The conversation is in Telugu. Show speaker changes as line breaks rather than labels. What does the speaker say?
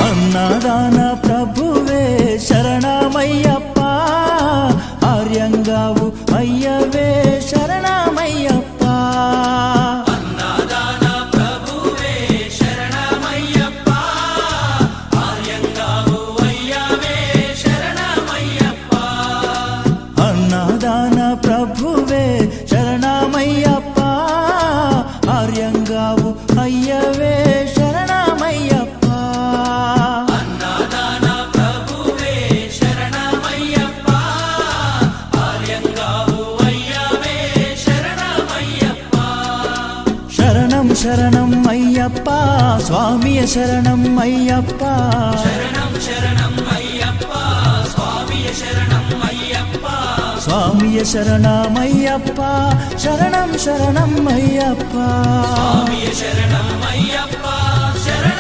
అన్నదాన ప్రభువే శరణమయ్యప్ప, ఆర్యంగావు అయ్యవే శరణమయ్యప్ప.
అన్నదాన ప్రభువే శరణమయ్యప్ప, ఆర్యంగావు అయ్యవే శరణమయ్యప్ప.
అన్నదాన ప్రభువే శరణమయ్యప్ప, ఆర్యంగావు అయ్యవే శరణమయ్యప్ప.
అన్నదాన ప్రభువే శరణమయ్యప్ప, ఆర్యంగావు అయ్యవే శరణమయ్యప్ప.
శరణం శరణం అయ్యప్ప, స్వామియ శరణం అయ్యప్ప.
శరణం శరణం అయ్యప్ప, స్వామియ శరణం అయ్యప్ప.
స్వామియ శరణమయ్యప్ప, శరణం శరణం అయ్యప్ప.
స్వామియ శరణం అయ్యప్ప.